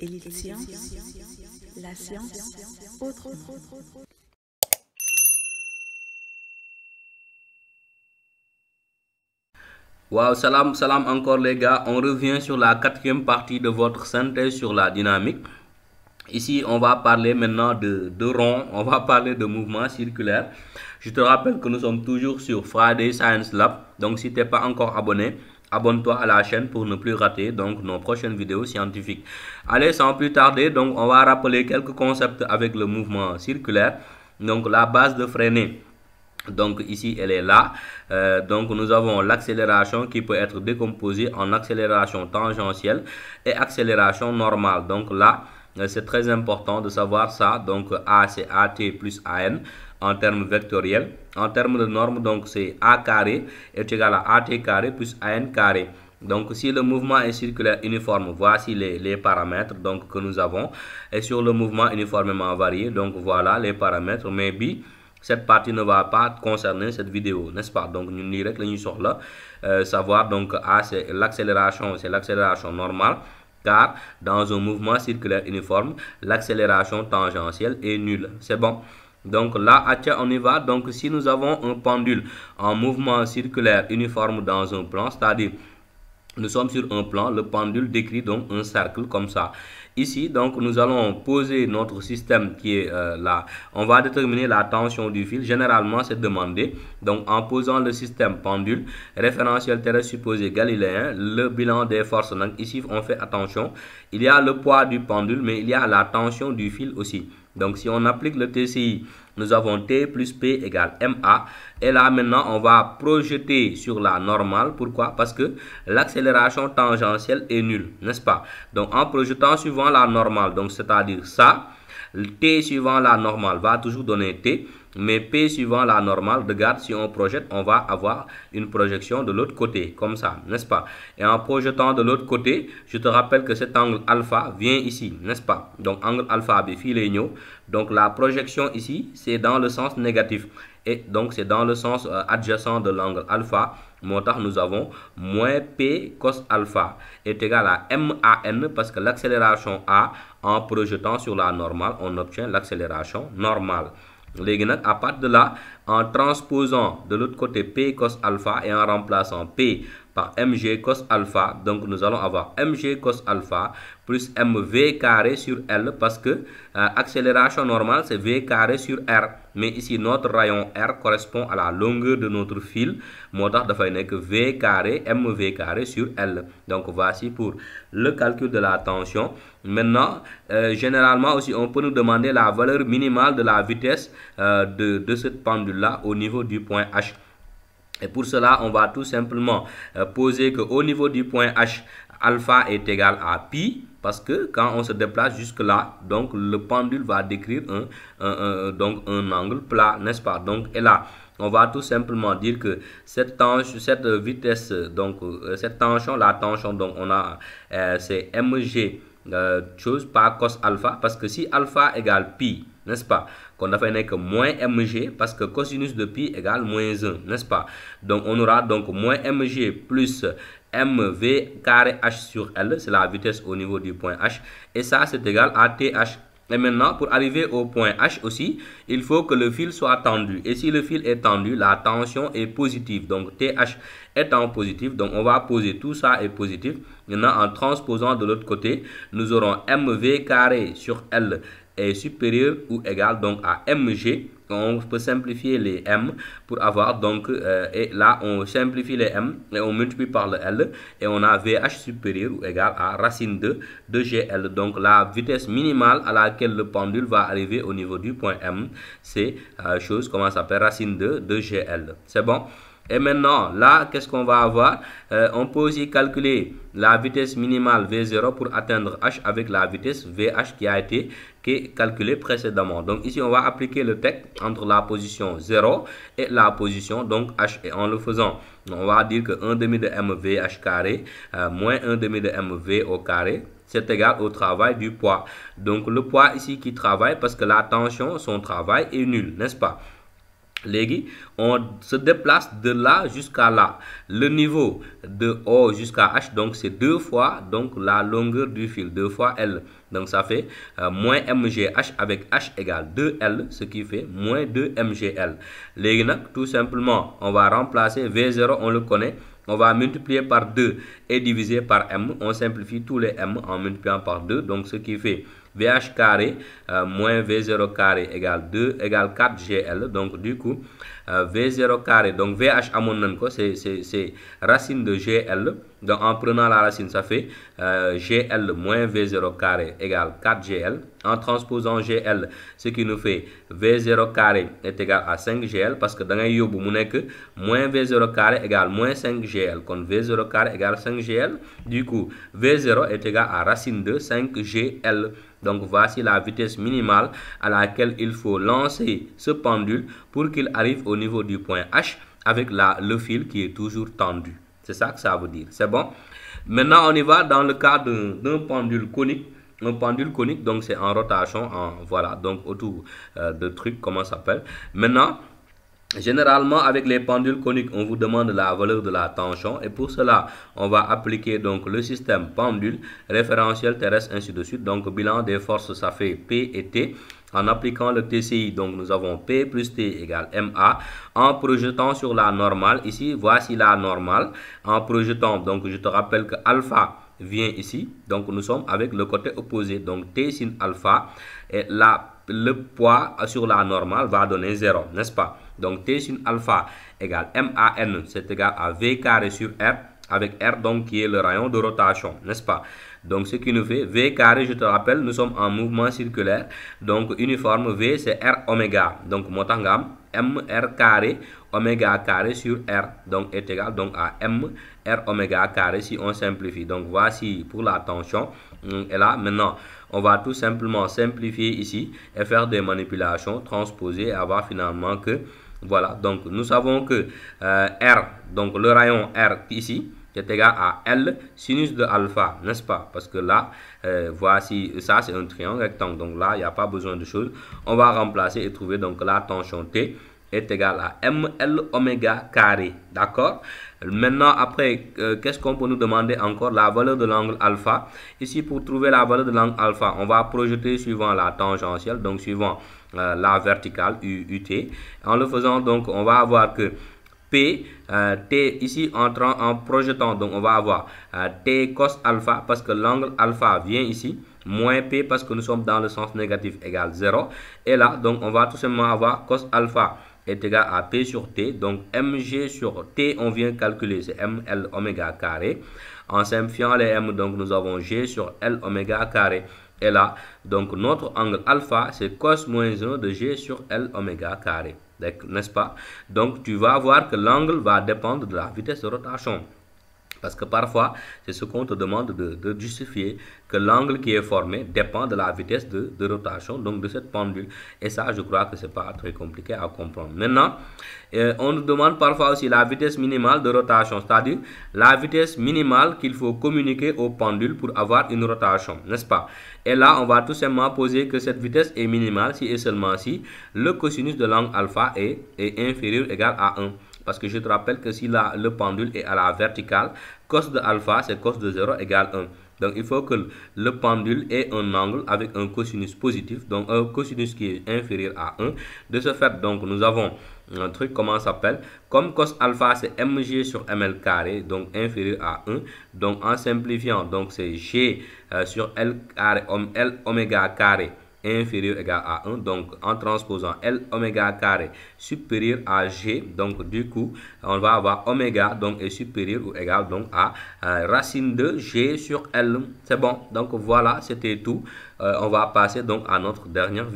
Élite Science, la science autrement. Wow, salam, salam encore les gars. On revient sur la quatrième partie de votre synthèse sur la dynamique. Ici, on va parler maintenant de rond, on va parler de mouvement circulaire. Je te rappelle que nous sommes toujours sur Friday Science Lab. Donc, si tu n'es pas encore abonné, abonne-toi à la chaîne pour ne plus rater donc nos prochaines vidéos scientifiques. Allez, sans plus tarder, donc on va rappeler quelques concepts avec le mouvement circulaire. Donc, la base de Freinet. Donc ici elle est là, donc nous avons l'accélération qui peut être décomposée en accélération tangentielle et accélération normale. Donc là c'est très important de savoir ça. Donc A c'est AT plus AN en termes vectoriels. En termes de normes, donc c'est A carré est égal à AT carré plus AN carré. Donc si le mouvement est circulaire uniforme, voici les paramètres donc que nous avons. Et sur le mouvement uniformément varié, donc voilà les paramètres. Mais cette partie ne va pas concerner cette vidéo, n'est-ce pas? Donc nous dirons que nous savoir donc A c'est l'accélération normale, car dans un mouvement circulaire uniforme l'accélération tangentielle est nulle. C'est bon. Donc là on y va. Donc si nous avons un pendule en mouvement circulaire uniforme dans un plan, c'est-à-dire nous sommes sur un plan, le pendule décrit donc un cercle comme ça. Ici, donc, nous allons poser notre système qui est là. On va déterminer la tension du fil. Généralement, c'est demandé. Donc, en posant le système pendule, référentiel terrestre supposé galiléen, le bilan des forces. Donc, ici, on fait attention. Il y a le poids du pendule, mais il y a la tension du fil aussi. Donc, si on applique le TCI, nous avons T plus P égale MA. Et là, maintenant, on va projeter sur la normale. Pourquoi? Parce que l'accélération tangentielle est nulle, n'est-ce pas? Donc, en projetant suivant la normale, donc c'est-à-dire ça, T suivant la normale va toujours donner T. Mais P suivant la normale, regarde, si on projette, on va avoir une projection de l'autre côté, comme ça, n'est-ce pas? Et en projetant de l'autre côté, je te rappelle que cet angle alpha vient ici, n'est-ce pas? Donc, angle alpha, donc la projection ici, c'est dans le sens négatif. Et donc, c'est dans le sens adjacent de l'angle alpha. Nous avons moins P cos alpha est égal à MAN parce que l'accélération A, en projetant sur la normale, on obtient l'accélération normale. À partir de là, en transposant de l'autre côté P cos alpha et en remplaçant P par mg cos alpha, donc nous allons avoir mg cos alpha plus mv carré sur L parce que accélération normale c'est v carré sur R. Mais ici notre rayon R correspond à la longueur de notre fil. Que v carré mv carré sur L. Donc voici pour le calcul de la tension. Maintenant, généralement aussi on peut nous demander la valeur minimale de la vitesse de cette pendule là au niveau du point H. Et pour cela, on va tout simplement poser qu'au niveau du point H, alpha est égal à pi, parce que quand on se déplace jusque là, donc le pendule va décrire un angle plat, n'est-ce pas? Donc, et là, on va tout simplement dire que cette vitesse, donc cette tension, la tension, donc on a c'est mg par cos alpha, parce que si alpha égale pi, n'est-ce pas, qu'on a fait que moins mg parce que cosinus de pi égale moins 1, n'est-ce pas? Donc on aura donc moins mg plus mv carré h sur L, c'est la vitesse au niveau du point H, et ça c'est égal à th. Et maintenant, pour arriver au point H aussi, il faut que le fil soit tendu. Et si le fil est tendu, la tension est positive. Donc, TH étant positif, donc on va poser tout ça est positif. Maintenant, en transposant de l'autre côté, nous aurons MV carré sur L est supérieur ou égal donc à mg. On peut simplifier les m pour avoir donc et là on simplifie les m et on multiplie par le L et on a VH supérieur ou égal à racine de GL. Donc la vitesse minimale à laquelle le pendule va arriver au niveau du point M, c'est comment ça s'appelle, racine de GL. C'est bon? Et maintenant, là, qu'est-ce qu'on va avoir? On peut aussi calculer la vitesse minimale V0 pour atteindre H avec la vitesse VH qui a été calculée précédemment. Donc ici, on va appliquer le texte entre la position 0 et la position donc H. Et en le faisant, on va dire que 1 demi de mVH carré moins 1 demi de mV au carré, c'est égal au travail du poids. Donc le poids ici qui travaille parce que la tension, son travail est nul, n'est-ce pas? Légui, on se déplace de là jusqu'à là. Le niveau de O jusqu'à H, donc c'est 2 fois donc la longueur du fil, 2 fois L. Donc ça fait moins MGH avec H égale 2L, ce qui fait moins 2 MGL. Légui nak, tout simplement, on va remplacer V0, on le connaît. On va multiplier par 2 et diviser par M. On simplifie tous les M en multipliant par 2. Donc ce qui fait VH carré moins V0 carré égale 2 égale 4 GL. Donc du coup, V0 carré, donc VH à mon nom, c'est racine de GL. Donc en prenant la racine, ça fait GL moins V0 carré égale 4 GL. En transposant GL, ce qui nous fait V0 carré est égal à 5 GL, parce que dans un yobu, moins V0 carré égale moins 5 GL. Donc V0 carré égale 5 GL. Du coup, V0 est égal à racine de 5 GL. Donc voici la vitesse minimale à laquelle il faut lancer ce pendule pour qu'il arrive au niveau du point H avec le fil qui est toujours tendu. C'est ça que ça veut dire. C'est bon? Maintenant, on y va dans le cas d'un pendule conique. Un pendule conique, donc c'est en rotation, voilà, donc autour de trucs, comment ça s'appelle. Maintenant, généralement, avec les pendules coniques, on vous demande la valeur de la tension, et pour cela, on va appliquer donc le système pendule, référentiel terrestre, ainsi de suite. Donc, bilan des forces, ça fait P et T. En appliquant le TCI, donc nous avons P plus T égale MA. En projetant sur la normale, ici, voici la normale. En projetant, donc je te rappelle que alpha vient ici, donc nous sommes avec le côté opposé, donc T sin alpha, et là, le poids sur la normale va donner 0, n'est-ce pas? Donc T sin alpha égale MAN, c'est égal à V carré sur R, avec R donc qui est le rayon de rotation, n'est-ce pas? Donc ce qui nous fait V carré, je te rappelle, nous sommes en mouvement circulaire, donc uniforme V c'est R oméga, donc motangam M R carré oméga carré sur R, donc est égal donc à M R oméga carré si on simplifie. Donc voici pour la tension. Et là maintenant on va tout simplement simplifier ici et faire des manipulations, transposer et avoir finalement que voilà, donc nous savons que R, donc le rayon R ici est égal à L sinus de alpha, n'est-ce pas? Parce que là, voici, ça c'est un triangle rectangle, donc là il n'y a pas besoin de choses. On va remplacer et trouver donc la tension T est égal à ML oméga carré, d'accord? Maintenant, après, qu'est-ce qu'on peut nous demander encore? La valeur de l'angle alpha. Ici, pour trouver la valeur de l'angle alpha, on va projeter suivant la tangentielle, donc suivant la verticale UT. En le faisant, donc, on va avoir que P, T, ici, en projetant, donc, on va avoir T cos alpha, parce que l'angle alpha vient ici, moins P, parce que nous sommes dans le sens négatif, égale 0. Et là, donc, on va tout simplement avoir cos alpha est égal à P sur T, donc mg sur T, on vient calculer, c'est ml oméga carré. En simplifiant les m, donc nous avons g sur l oméga carré. Et là, donc notre angle alpha, c'est cos moins 1 de g sur l oméga carré, n'est-ce pas? Donc tu vas voir que l'angle va dépendre de la vitesse de rotation. Parce que parfois, c'est ce qu'on te demande de justifier, que l'angle qui est formé dépend de la vitesse de rotation, donc de cette pendule. Et ça, je crois que ce n'est pas très compliqué à comprendre. Maintenant, on nous demande parfois aussi la vitesse minimale de rotation, c'est-à-dire la vitesse minimale qu'il faut communiquer au pendule pour avoir une rotation, n'est-ce pas? Et là, on va tout simplement poser que cette vitesse est minimale si et seulement si le cosinus de l'angle alpha est inférieur ou égal à 1. Parce que je te rappelle que si le pendule est à la verticale, cos de alpha, c'est cos de 0 égale 1. Donc, il faut que le pendule ait un angle avec un cosinus positif, donc un cosinus qui est inférieur à 1. De ce fait, donc, nous avons un truc, comment ça s'appelle? Comme cos alpha, c'est mg sur ml carré, donc inférieur à 1. Donc, en simplifiant, donc c'est g sur l carré, l oméga carré inférieur égal à 1, donc en transposant L oméga carré supérieur à G, donc du coup on va avoir oméga donc est supérieur ou égal donc à racine de G sur L. C'est bon, donc voilà, c'était tout. On va passer donc à notre dernière vidéo.